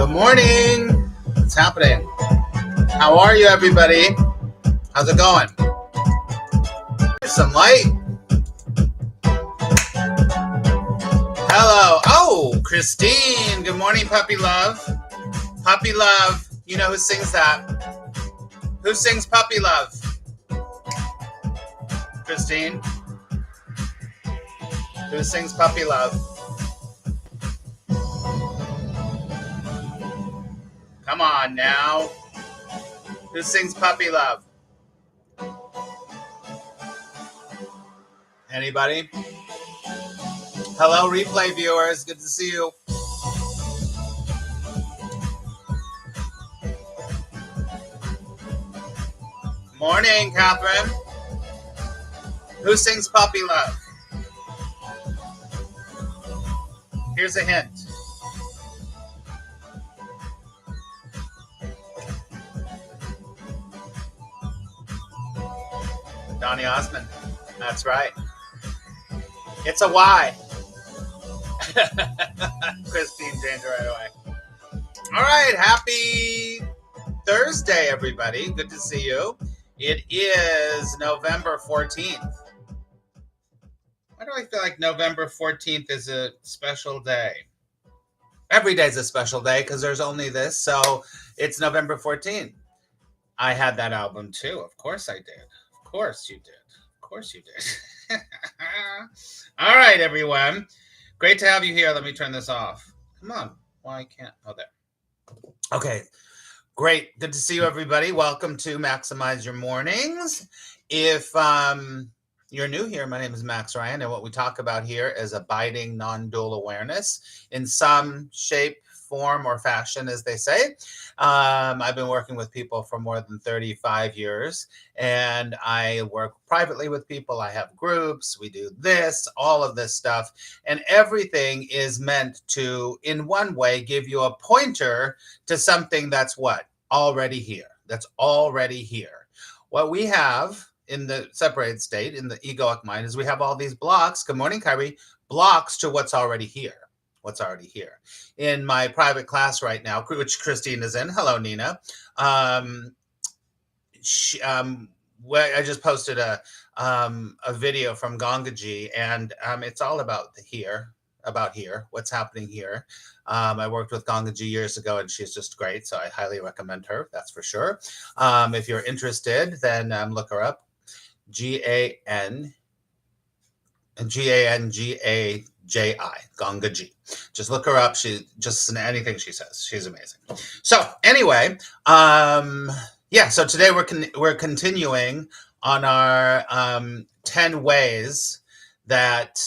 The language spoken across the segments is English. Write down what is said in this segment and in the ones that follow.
Good morning. What's happening? How are you, everybody? How's it going? There's some light. Hello. Oh, Christine. Good morning, puppy love. Puppy love. You know who sings that? Who sings puppy love? Christine. Who sings puppy love? Come on now. Who sings puppy love? Anybody? Hello, replay viewers. Good to see you. Morning, Catherine. Who sings puppy love? Here's a hint. Donny Osmond. That's right. It's a Y. Christine changed right away. All right. Happy Thursday, everybody. Good to see you. It is November 14th. Why do I feel like November 14th is a special day? Every day is a special day because there's only this. So it's November 14th. I had that album too. Of course I did. Of course you did. Of course you did. All right, everyone. Great to have you here. Let me turn this off. Come on. Why can't? Oh, there. Okay. Great. Good to see you, everybody. Welcome to Maximize Your Mornings. If you're new here, my name is Max Ryan, and what we talk about here is abiding non-dual awareness in some shape, form, or fashion, as they say. I've been working with people for more than 35 years, and I work privately with people. I have groups. We do this, all of this stuff, and everything is meant to, in one way, give you a pointer to something that's what? Already here. That's already here. What we have in the separated state, in the egoic mind, is we have all these blocks. Good morning, Kyrie. Blocks to what's already here. What's already here. In my private class right now, which Christine is in. Hello, Nina. I just posted a video from Gangaji, and it's all about the here, what's happening here. I worked with Gangaji years ago, and she's just great, so I highly recommend her, that's for sure. If you're interested, then look her up. Gangaji, Gangaji. Just look her up. She just anything she says, she's amazing. So anyway, so today we're continuing on our 10 ways that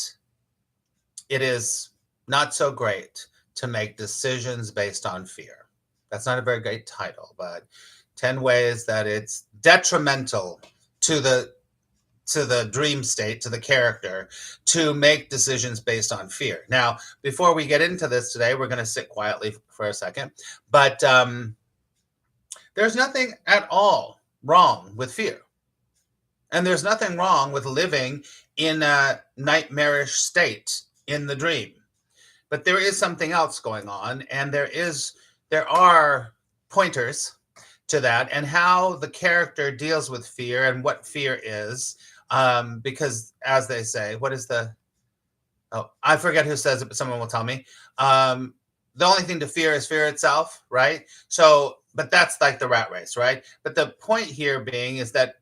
it is not so great to make decisions based on fear. That's not a very great title, but 10 ways that it's detrimental to the dream state, to the character, to make decisions based on fear. Now, before we get into this today, we're going to sit quietly for a second, but there's nothing at all wrong with fear. And there's nothing wrong with living in a nightmarish state in the dream. But there is something else going on, and there are pointers to that and how the character deals with fear and what fear is. Because as they say, I forget who says it, but someone will tell me. The only thing to fear is fear itself, right? So, but that's like the rat race, right? But the point here being is that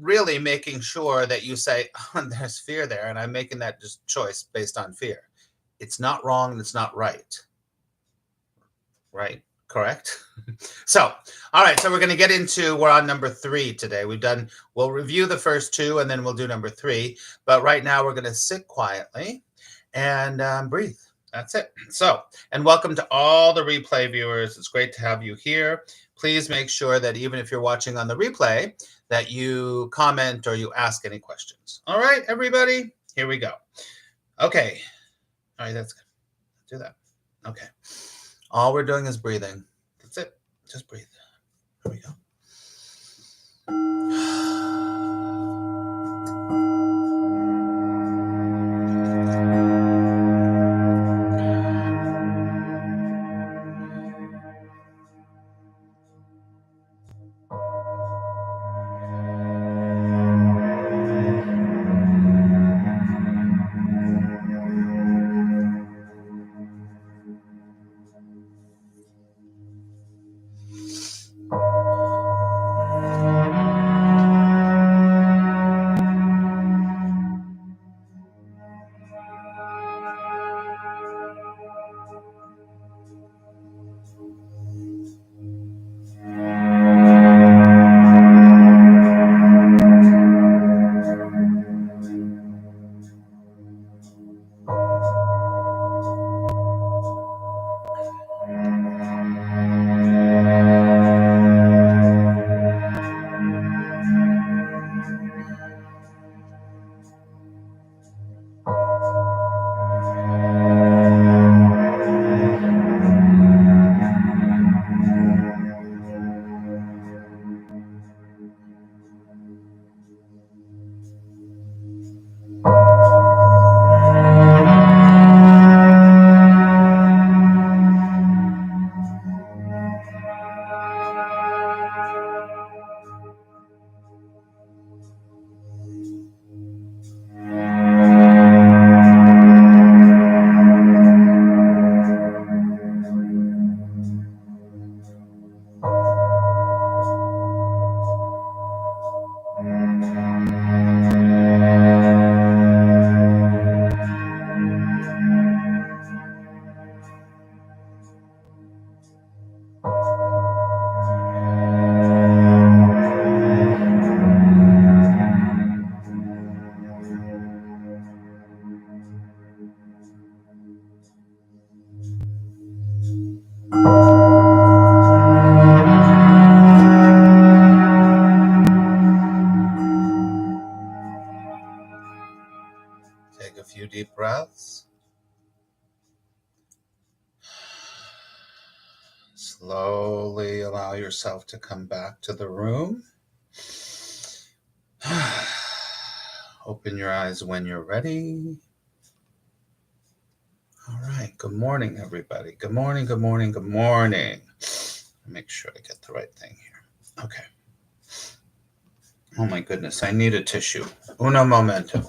really making sure that you say, oh, there's fear there, and I'm making that just choice based on fear. It's not wrong and it's not right. Right? Correct? So, all right. So we're going to get we're on number 3 today. We'll review the first 2 and then we'll do number 3. But right now we're going to sit quietly and breathe. That's it. So, and welcome to all the replay viewers. It's great to have you here. Please make sure that even if you're watching on the replay, that you comment or you ask any questions. All right, everybody, here we go. Okay. All right, that's good. Do that. Okay. All we're doing is breathing. That's it. Just breathe. Here we go. deep breaths. Slowly allow yourself to come back to the room. Open your eyes when you're ready. All right. Good morning, everybody. Good morning, good morning, good morning. Make sure I get the right thing here. Okay. Oh my goodness, I need a tissue. Uno momento.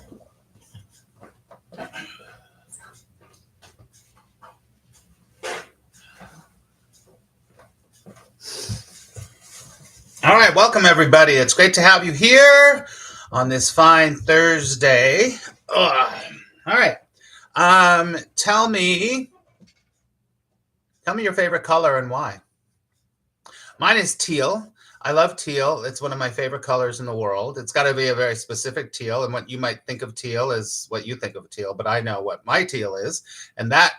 All right, welcome everybody. It's great to have you here on this fine Thursday. All right. Tell me your favorite color and why. Mine is teal. I love teal. It's one of my favorite colors in the world. It's got to be a very specific teal, and what you might think of teal is what you think of teal, but I know what my teal is, and that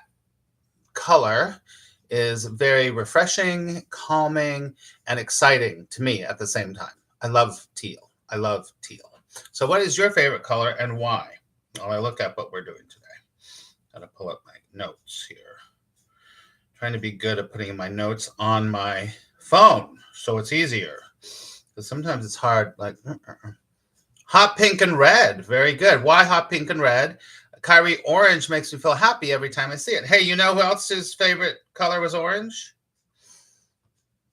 color is very refreshing, calming, and exciting to me at the same time. I love teal. I love teal. So what is your favorite color and why? While I look at what we're doing today. Gotta pull up my notes here. Trying to be good at putting my notes on my phone so it's easier. Because sometimes it's hard, like hot pink and red. Very good. Why hot pink and red? Kyrie, orange makes me feel happy every time I see it. Hey, you know who else's favorite color was orange?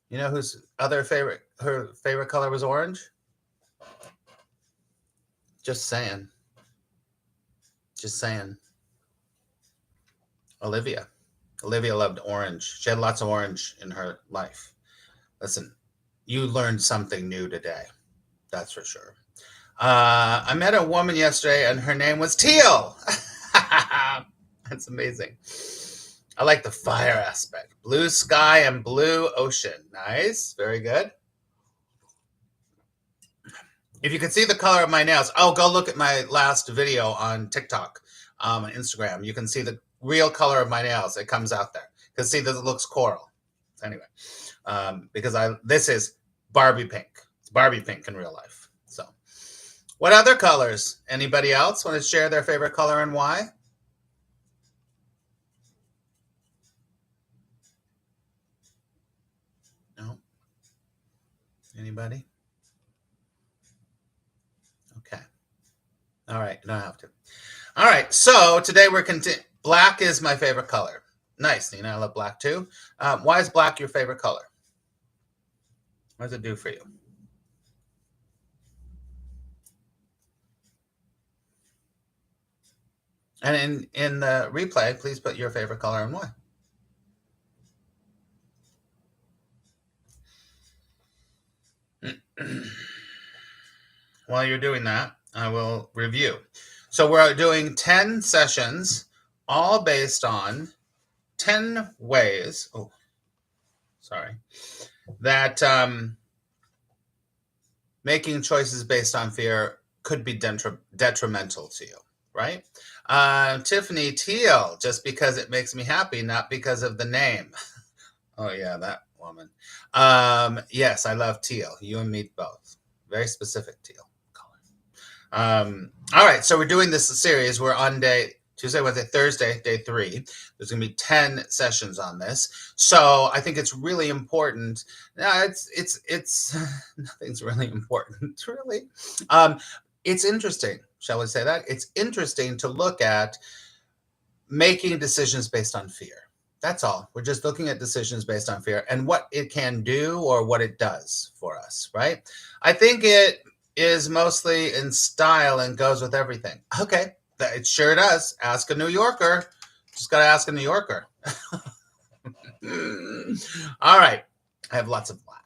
You know whose her favorite color was orange? Just saying. Just saying. Olivia. Olivia loved orange. She had lots of orange in her life. Listen, you learned something new today. That's for sure. I met a woman yesterday and her name was Teal. That's amazing. I like the fire aspect. Blue sky and blue ocean. Nice. Very good. If you can see the color of my nails, go look at my last video on TikTok, on Instagram. You can see the real color of my nails. It comes out there. You can see that it looks coral. Anyway, because this is Barbie pink. It's Barbie pink in real life. So, what other colors? Anybody else want to share their favorite color and why? No? Anybody? Okay. All right. You don't have to. All right. So today we're black is my favorite color. Nice. I love black too. Why is black your favorite color? What does it do for you? And in the replay, please put your favorite color and why. While you're doing that, I will review. So we're doing 10 sessions, all based on 10 ways. Oh, sorry. That making choices based on fear could be detrimental to you, right? Tiffany, teal, just because it makes me happy, not because of the name. Oh, yeah, that woman. Yes, I love teal. You and me both. Very specific teal color. All right, so we're doing this series. We're on Tuesday, Wednesday, Thursday, day 3. There's going to be 10 sessions on this. So I think it's really important. It's nothing's really important, really. It's interesting, shall we say that? It's interesting to look at making decisions based on fear. That's all. We're just looking at decisions based on fear and what it can do or what it does for us, right? I think it is mostly in style and goes with everything. Okay, it sure does. Ask a New Yorker. Just got to ask a New Yorker. All right. I have lots of black.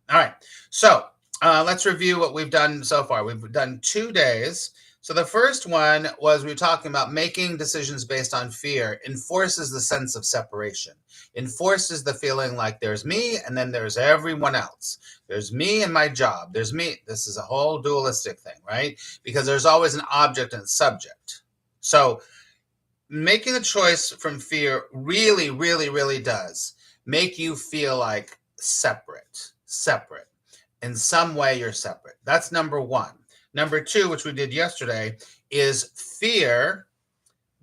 All right. So let's review what we've done so far. We've done 2 days. So the first one was we were talking about making decisions based on fear enforces the sense of separation, enforces the feeling like there's me and then there's everyone else. There's me and my job. There's me. This is a whole dualistic thing, right? Because there's always an object and a subject. So making a choice from fear really, really, really does make you feel like separate. In some way, you're separate. That's number 1. Number 2, which we did yesterday, is fear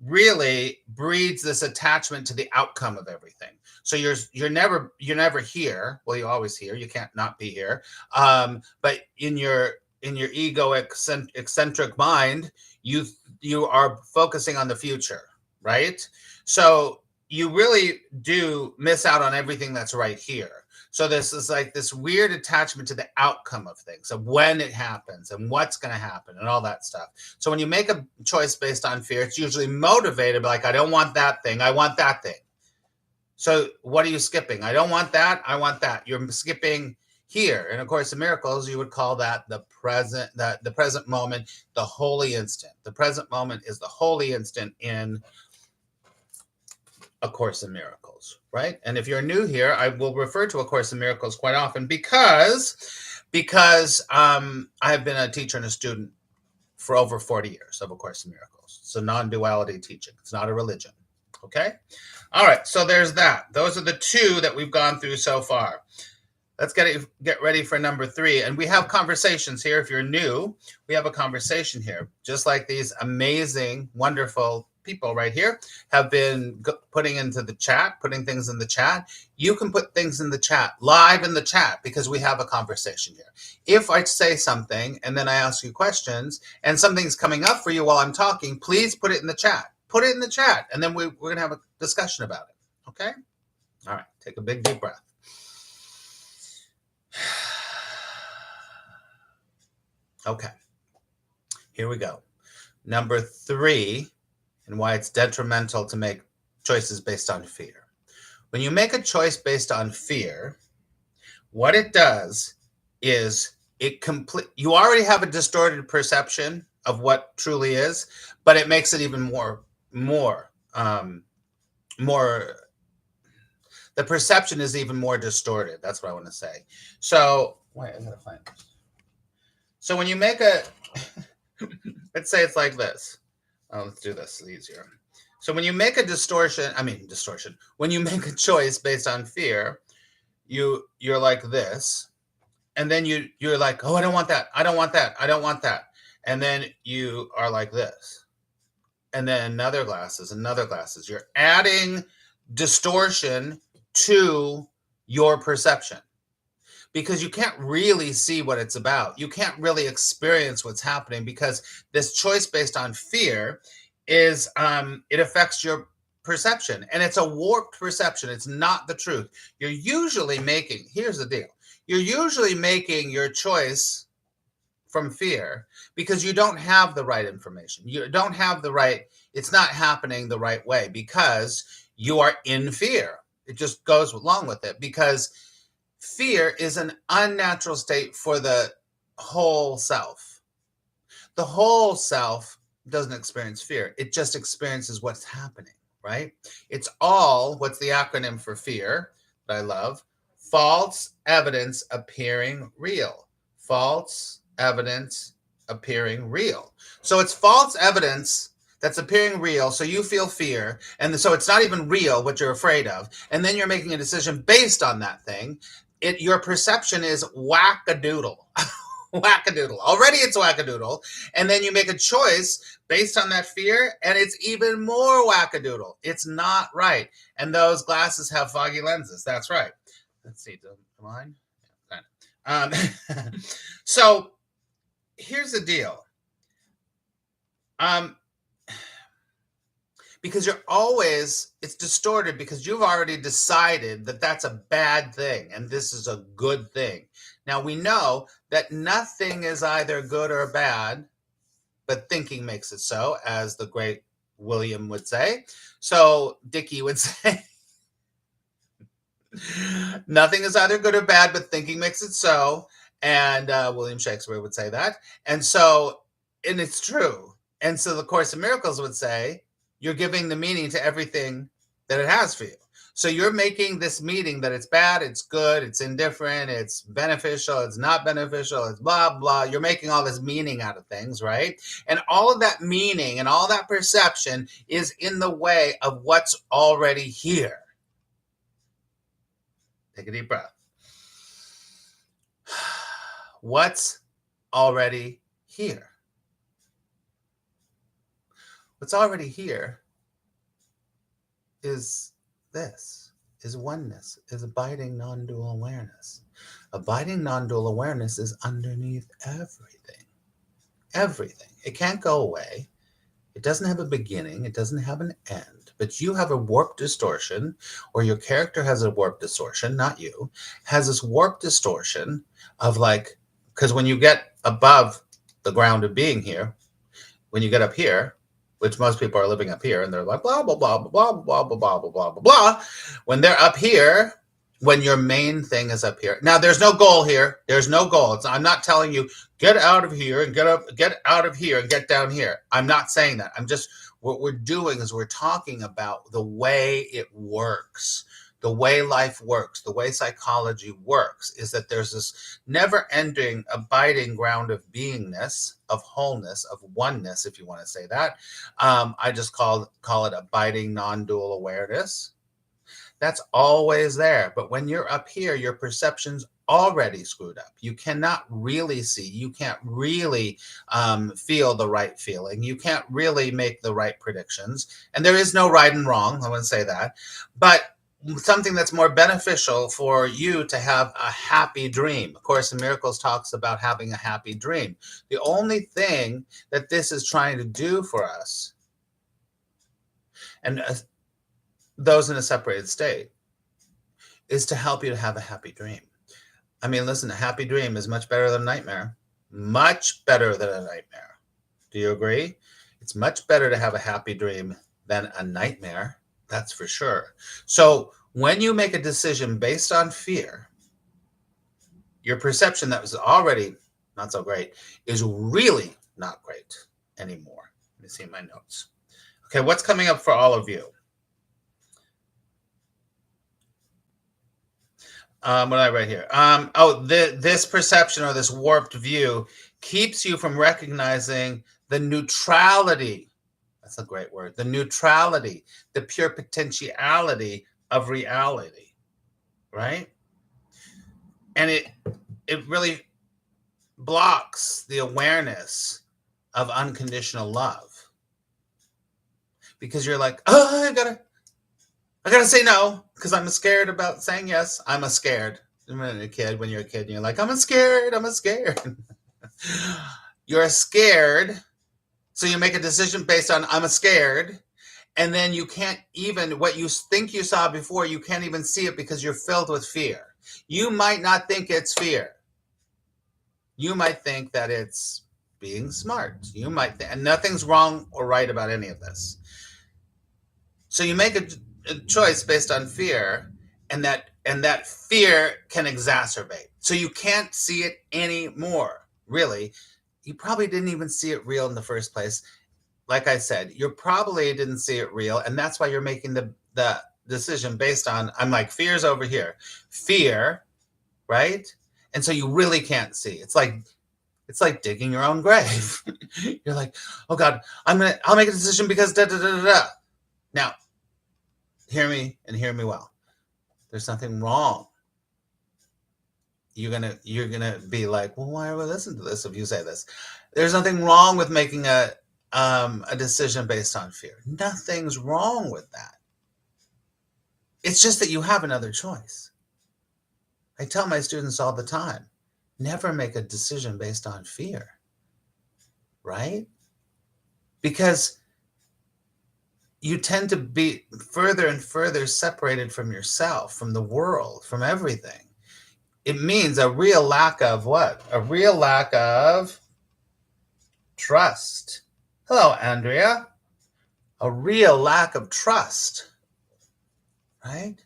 really breeds this attachment to the outcome of everything. So you're never here. Well, you're always here. You can't not be here. But in your ego eccentric mind, you are focusing on the future, right? So you really do miss out on everything that's right here. So this is like this weird attachment to the outcome of things, of when it happens and what's going to happen and all that stuff. So when you make a choice based on fear, it's usually motivated by like, I don't want that thing. I want that thing. So what are you skipping? I don't want that. I want that. You're skipping here. And of course, in Miracles, you would call that the present moment, the holy instant. The present moment is the holy instant in A Course in Miracles, right? And if you're new here, I will refer to A Course in Miracles quite often because I have been a teacher and a student for over 40 years of A Course in Miracles. It's a non-duality teaching. It's not a religion, okay? All right, so there's that. Those are the two that we've gone through so far. Let's get ready for number 3. And we have conversations here. If you're new, we have a conversation here. Just like these amazing, wonderful people right here have been putting things in the chat. You can put things in the chat, live in the chat, because we have a conversation here. If I say something and then I ask you questions and something's coming up for you while I'm talking, please put it in the chat. Put it in the chat, and then we're going to have a discussion about it, okay? All right, take a big, deep breath. Okay, here we go. Number 3, and why it's detrimental to make choices based on fear. When you make a choice based on fear, what it does is you already have a distorted perception of what truly is, but it makes it even more, the perception is even more distorted. That's what I want to say. So, wait, I gotta find this. So when you make let's say it's like this. Let's do this easier. So when you make a distortion, when you make a choice based on fear, you're like this, and then you're like, oh, I don't want that. I don't want that. I don't want that. And then you are like this. And then another glasses. You're adding distortion to your perception, because you can't really see what it's about. You can't really experience what's happening, because this choice based on fear is, it affects your perception, and it's a warped perception. It's not the truth. Here's the deal. You're usually making your choice from fear because you don't have the right information. You don't have it's not happening the right way because you are in fear. It just goes along with it, because fear is an unnatural state for the whole self. The whole self doesn't experience fear. It just experiences what's happening, right? It's all, what's the acronym for fear that I love? False evidence appearing real. False evidence appearing real. So it's false evidence that's appearing real, so you feel fear, and so it's not even real what you're afraid of, and then you're making a decision based on that thing. Your perception is wackadoodle. Wackadoodle. Already it's wackadoodle, and then you make a choice based on that fear, and it's even more wackadoodle. It's not right. And those glasses have foggy lenses. That's right. Let's see. Mine? So here's the deal. Because it's distorted because you've already decided that that's a bad thing and this is a good thing. Now we know that nothing is either good or bad, but thinking makes it so, as the great William would say. So Dickie would say, nothing is either good or bad, but thinking makes it so. And William Shakespeare would say that. And it's true. And so the Course in Miracles would say, you're giving the meaning to everything that it has for you. So you're making this meaning that it's bad, it's good, it's indifferent, it's beneficial, it's not beneficial, it's blah, blah. You're making all this meaning out of things, right? And all of that meaning and all that perception is in the way of what's already here. Take a deep breath. What's already here? What's already here is this, is oneness, is abiding non-dual awareness. Abiding non-dual awareness is underneath everything. Everything. It can't go away. It doesn't have a beginning. It doesn't have an end. But you have a warped distortion, or your character has a warped distortion, not you, has this warped distortion of like, because when you get above the ground of being here, when you get up here, which most people are living up here, and they're like, blah, blah, blah, blah, blah, blah, blah, blah, blah, blah, blah. When they're up here, when your main thing is up here. Now, there's no goal here. There's no goal. I'm not telling you, get out of here and get out of here and get down here. I'm not saying that. I'm just, what we're doing is we're talking about the way it works. The way life works, the way psychology works, is that there's this never-ending, abiding ground of beingness, of wholeness, of oneness, if you want to say that. I just call it abiding non-dual awareness. That's always there. But when you're up here, your perception's already screwed up. You cannot really see. You can't really feel the right feeling. You can't really make the right predictions. And there is no right and wrong. I wouldn't say that. But something that's more beneficial for you to have a happy dream. Of course, Miracles talks about having a happy dream. The only thing that this is trying to do for us, and those in a separated state, is to help you to have a happy dream. I mean, listen, a happy dream is much better than a nightmare. Much better than a nightmare. Do you agree? It's much better to have a happy dream than a nightmare. That's for sure. So when you make a decision based on fear, your perception that was already not so great is really not great anymore. Let me see my notes. Okay, what's coming up for all of you? What I write here? This perception or this warped view keeps you from recognizing the neutrality. That's a great word. The neutrality, the pure potentiality of reality, right? And it really blocks the awareness of unconditional love, because you're like, oh, I gotta say no, because I'm scared about saying yes. I'm scared. When you're a kid, and you're like, I'm scared. You're scared. So you make a decision based on I'm scared. And then you can't even, what you think you saw before, you can't even see it because you're filled with fear. You might not think it's fear. You might think that it's being smart. You might think, and nothing's wrong or right about any of this. So you make a choice based on fear, and that fear can exacerbate. So you can't see it anymore, really. You probably didn't even see it real in the first place. Like I said, you probably didn't see it real, and that's why you're making the decision based on, I'm like, fear's over here. Fear, right? And so you really can't see. It's like digging your own grave. You're like, oh God, I'll make a decision because da da da da da. Now, hear me and hear me well. There's nothing wrong. You're gonna be like, well, why would I listen to this if you say this? There's nothing wrong with making a decision based on fear. Nothing's wrong with that. It's just that you have another choice. I tell my students all the time, never make a decision based on fear, right? Because you tend to be further and further separated from yourself, from the world, from everything. It means a real lack of what? A real lack of trust. Hello, Andrea. A real lack of trust, right?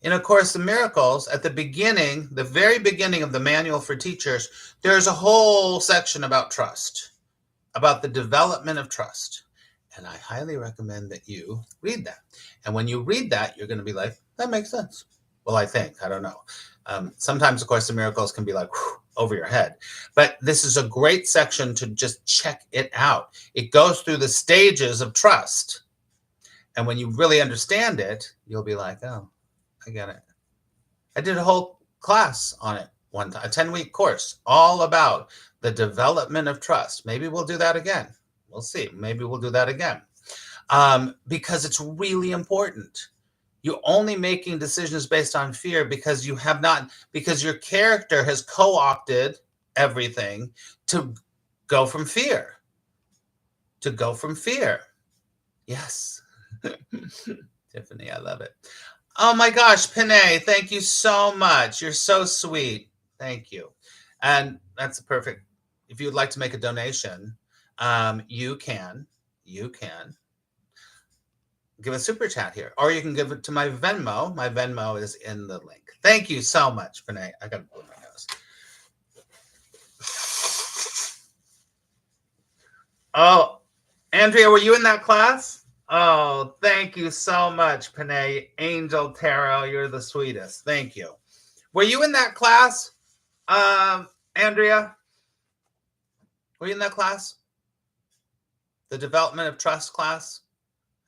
In A Course in Miracles, at the beginning, the very beginning of the Manual for Teachers, there's a whole section about trust, about the development of trust. And I highly recommend that you read that. And when you read that, you're going to be like, that makes sense. Well, I think, I don't know. Sometimes A Course in Miracles can be like, whew, over your head. But this is a great section to just check it out. It goes through the stages of trust. And when you really understand it, you'll be like, oh, I get it. I did a whole class on it one time, a 10-week course, all about the development of trust. Maybe we'll do that again. We'll see. Maybe we'll do that again. because it's really important. You're only making decisions based on fear because you have not, because your character has co-opted everything to go from fear. To go from fear. Yes. Tiffany, I love it. Oh my gosh, Pinay, thank you so much. You're so sweet. Thank you. And that's perfect. If you would like to make a donation, you can give a super chat here, or you can give it to my Venmo. My Venmo is in the link. Thank you so much, Pinay. I got to blow my nose. Oh, Andrea, were you in that class? Oh, thank you so much, Pinay. Angel Tarot, you're the sweetest. Thank you. Were you in that class, Andrea? Were you in that class? The development of trust class?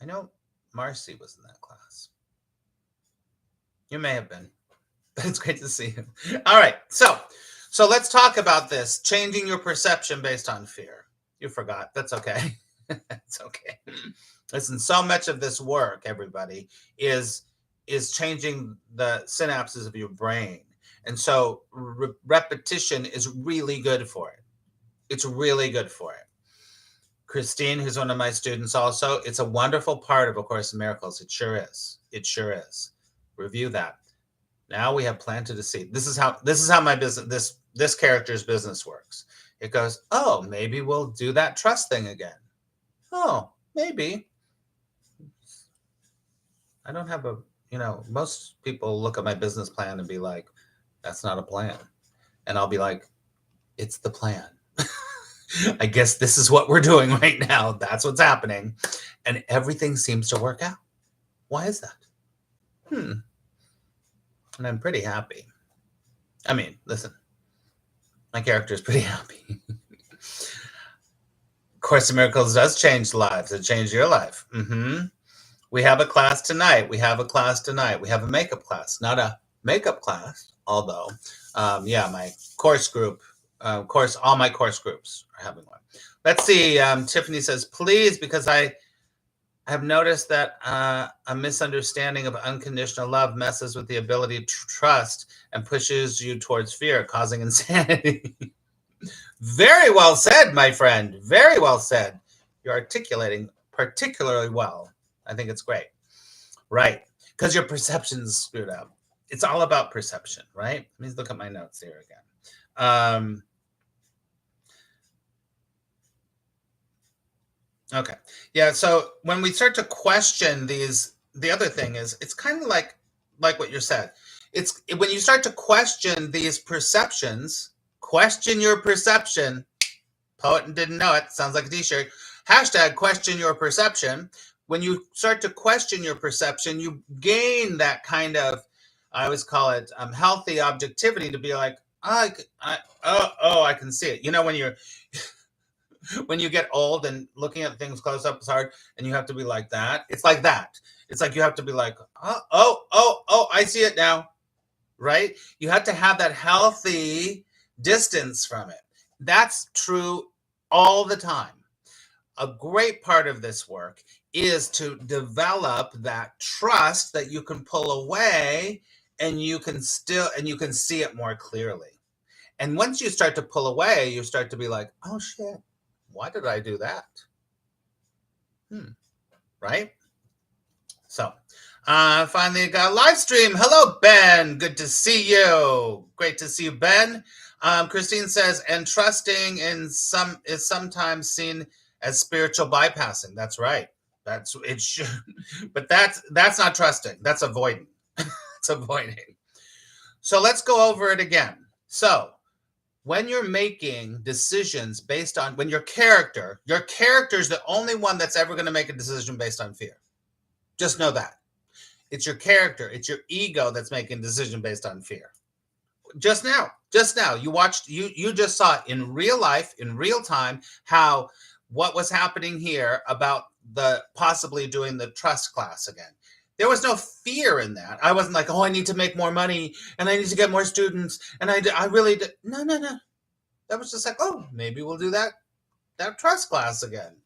I know Marcy was in that class. You may have been, but it's great to see you. All right, so let's talk about this, changing your perception based on fear. You forgot. That's okay. It's okay. Listen, so much of this work, everybody, is changing the synapses of your brain. And so repetition is really good for it. It's really good for it. Christine, who's one of my students also, it's a wonderful part of A Course in Miracles. It sure is. It sure is. Review that. Now we have planted a seed. This is how my business, this character's business works. It goes, oh, maybe we'll do that trust thing again. Oh, maybe. I don't have a, most people look at my business plan and be like, that's not a plan. And I'll be like, it's the plan. I guess this is what we're doing right now. That's what's happening. And everything seems to work out. Why is that? And I'm pretty happy. I mean, listen, my character is pretty happy. Course in Miracles does change lives. It changed your life. We have a class tonight. We have a makeup class. Not a makeup class, although, my course group, all my course groups are having one. Let's see. Tiffany says, please, because I have noticed that a misunderstanding of unconditional love messes with the ability to trust and pushes you towards fear, causing insanity. Very well said, my friend. Very well said. You're articulating particularly well. I think it's great. Right. Because your perception's screwed up. It's all about perception, right? Let me look at my notes here again. Okay. Yeah. So when we start to question these, the other thing is, it's kind of like what you said. It's when you start to question these perceptions, question your perception. Poet and didn't know it. Sounds like a t-shirt. Hashtag question your perception. When you start to question your perception, you gain that kind of, I always call it healthy objectivity, to be like, I can see it. When you get old and looking at things close up is hard, and you have to be like that. It's like that. It's like you have to be like, I see it now, right? You have to have that healthy distance from it. That's true all the time. A great part of this work is to develop that trust that you can pull away and you can see it more clearly. And once you start to pull away, you start to be like, oh shit, why did I do that? Right? So, finally got a live stream. Hello, Ben. Good to see you. Great to see you, Ben. Christine says, and trusting is sometimes seen as spiritual bypassing. That's right. It should, but that's not trusting. That's avoiding. It's avoiding. So let's go over it again. So when you're making decisions based on, when your character is the only one that's ever going to make a decision based on fear. Just know that. It's your character. It's your ego that's making a decision based on fear. Just now, you just saw in real life, in real time, how what was happening here about the possibly doing the trust class again. There was no fear in that. I wasn't like, oh, I need to make more money and I need to get more students. And I really did. No. That was just like, oh, maybe we'll do that trust class again.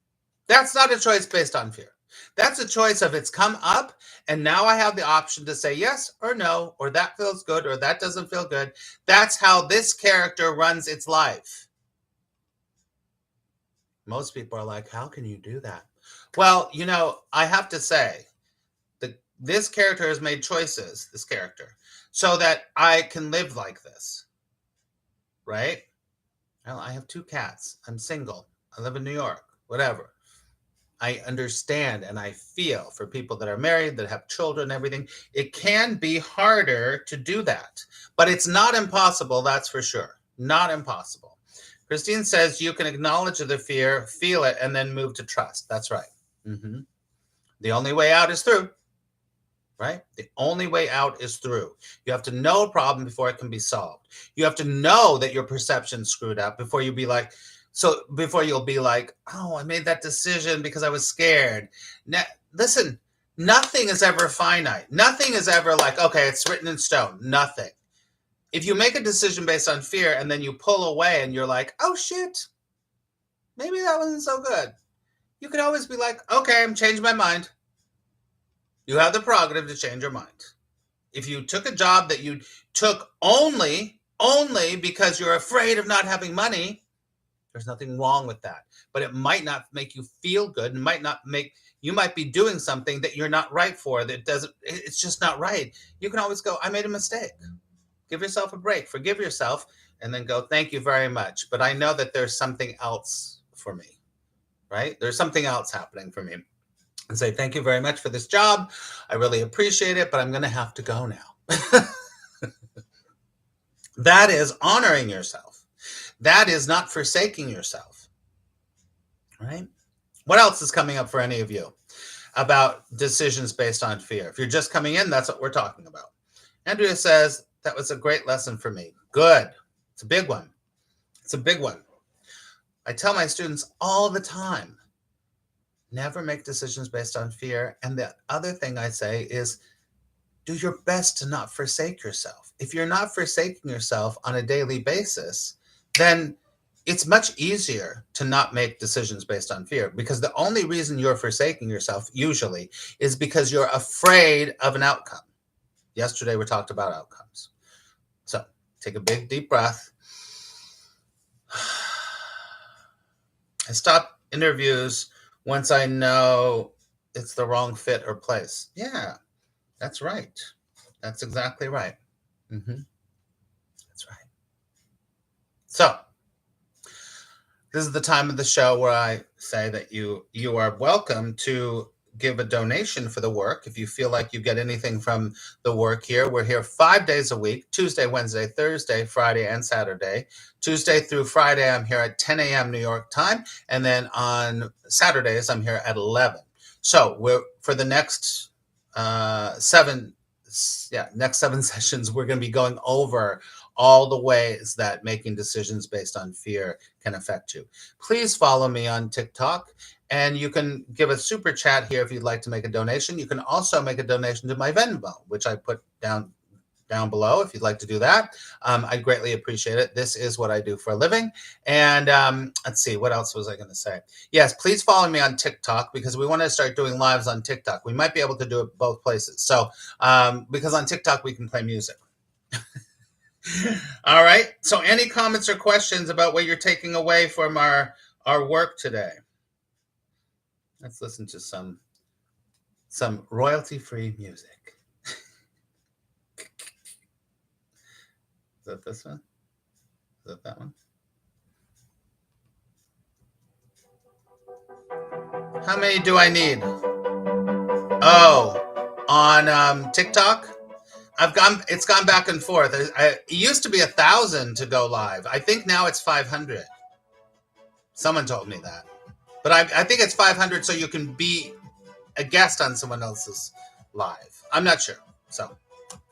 That's not a choice based on fear. That's a choice of it's come up, and now I have the option to say yes or no, or that feels good, or that doesn't feel good. That's how this character runs its life. Most people are like, how can you do that? Well, I have to say that this character has made choices, this character, so that I can live like this, right? Well, I have 2 cats. I'm single. I live in New York, whatever. I understand and I feel for people that are married, that have children, everything. It can be harder to do that, but it's not impossible. That's for sure. Not impossible. Christine says you can acknowledge the fear, feel it, and then move to trust. That's right. The only way out is through, right? The only way out is through. You have to know a problem before it can be solved. You have to know that your perception's screwed up before you'll be like, oh, I made that decision because I was scared. Now, listen, nothing is ever finite. Nothing is ever like, okay, it's written in stone. Nothing. If you make a decision based on fear and then you pull away and you're like, oh shit, maybe that wasn't so good. You can always be like, okay, I'm changing my mind. You have the prerogative to change your mind. If you took a job that you took only because you're afraid of not having money, there's nothing wrong with that. But it might not make you feel good. You might be doing something that you're not right for. It's just not right. You can always go, I made a mistake. Give yourself a break, forgive yourself, and then go, thank you very much. But I know that there's something else for me, right? There's something else happening for me. And say, thank you very much for this job. I really appreciate it, but I'm going to have to go now. That is honoring yourself. That is not forsaking yourself, right? What else is coming up for any of you about decisions based on fear? If you're just coming in, that's what we're talking about. Andrea says, that was a great lesson for me. Good. It's a big one. It's a big one. I tell my students all the time, never make decisions based on fear. And the other thing I say is, do your best to not forsake yourself. If you're not forsaking yourself on a daily basis, then it's much easier to not make decisions based on fear, because the only reason you're forsaking yourself usually is because you're afraid of an outcome. Yesterday, we talked about outcomes. So take a big, deep breath. I stop interviews once I know it's the wrong fit or place. Yeah, that's right. That's exactly right. That's right. So this is the time of the show where I say that you are welcome to give a donation for the work. If you feel like you get anything from the work here, we're here 5 days a week, Tuesday, Wednesday, Thursday, Friday, and Saturday. Tuesday through Friday, I'm here at 10 a.m. New York time. And then on Saturdays, I'm here at 11. So for the next 7 sessions, we're going to be going over all the ways that making decisions based on fear can affect you. Please follow me on TikTok, and you can give a super chat here if you'd like to make a donation. You can also make a donation to my Venmo, which I put down below if you'd like to do that. I'd greatly appreciate it. This is what I do for a living. And let's see, what else was I going to say? Yes, please follow me on TikTok, because we want to start doing lives on TikTok. We might be able to do it both places. So because on TikTok, we can play music. All right. So any comments or questions about what you're taking away from our work today? Let's listen to some royalty-free music. Is that this one? Is that one? How many do I need? Oh, on TikTok? It's gone back and forth. It used to be 1,000 to go live. I think now it's 500. Someone told me that. But I think it's 500 so you can be a guest on someone else's live. I'm not sure. So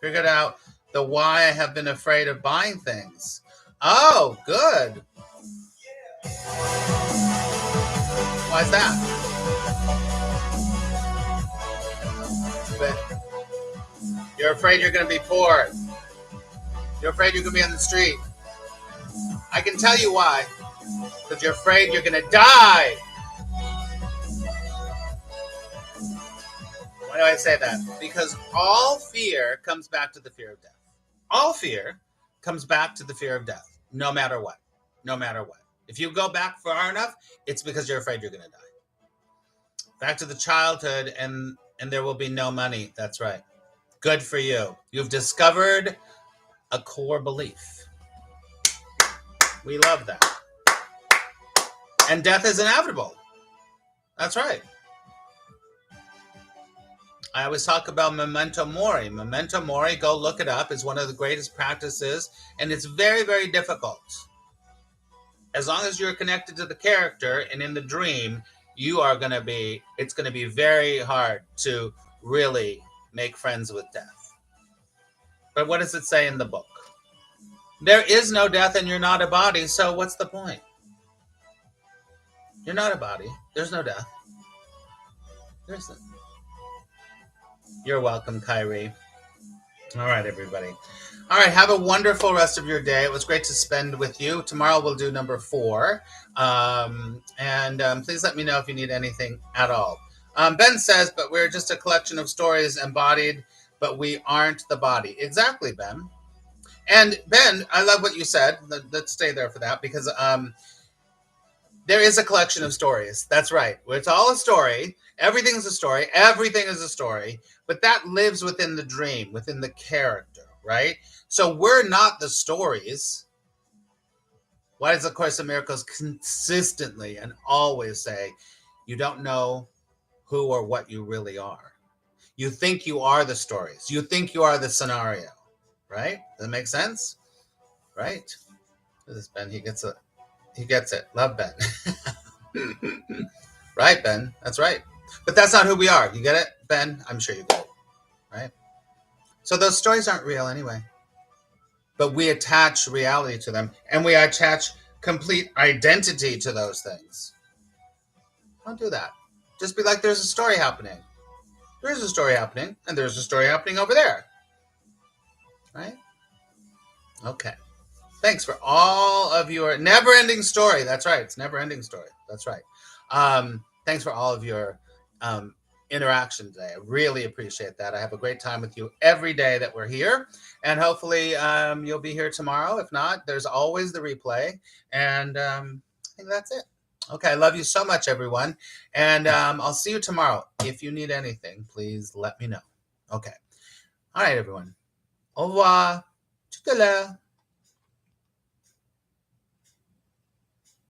figured out the why I have been afraid of buying things. Oh, good. Why is that? But you're afraid you're going to be poor. You're afraid you're going to be on the street. I can tell you why. Because you're afraid you're going to die. Why do I say that? Because all fear comes back to the fear of death. All fear comes back to the fear of death, no matter what. No matter what. If you go back far enough, it's because you're afraid you're going to die. Back to the childhood, and there will be no money. That's right. Good for you. You've discovered a core belief. We love that. And death is inevitable. That's right. I always talk about memento mori. Memento mori, go look it up, is one of the greatest practices, and it's very, very difficult. As long as you're connected to the character and in the dream, it's going to be very hard to really make friends with death. But what does it say in the book? There is no death and you're not a body, so what's the point? You're not a body. There's no death. You're welcome, Kyrie. All right, everybody. All right, have a wonderful rest of your day. It was great to spend with you. Tomorrow we'll do number 4. Please let me know if you need anything at all. Ben says, but we're just a collection of stories embodied, but we aren't the body. Exactly, Ben. And Ben, I love what you said. Let's stay there for that, because there is a collection of stories. That's right. It's all a story. Everything's a story. Everything is a story. But that lives within the dream, within the character, right? So we're not the stories. Why does A Course in Miracles consistently and always say, you don't know who or what you really are? You think you are the stories. You think you are the scenario, right? Does that make sense? Right? This is Ben. He gets it. Love Ben. Right, Ben? That's right. But that's not who we are. You get it, Ben? I'm sure you get it, right? So those stories aren't real anyway. But we attach reality to them, and we attach complete identity to those things. Don't do that. Just be like, there's a story happening. There's a story happening, and there's a story happening over there. Right? Okay. Thanks for all of your never-ending story. That's right. It's never-ending story. That's right. Thanks for all of your interaction today. I really appreciate that. I have a great time with you every day that we're here, and hopefully you'll be here tomorrow. If not, there's always the replay, and I think that's it. Okay, I love you so much, everyone, and I'll see you tomorrow. If you need anything, please let me know. Okay. All right, everyone. Au revoir. Tout à l'heure.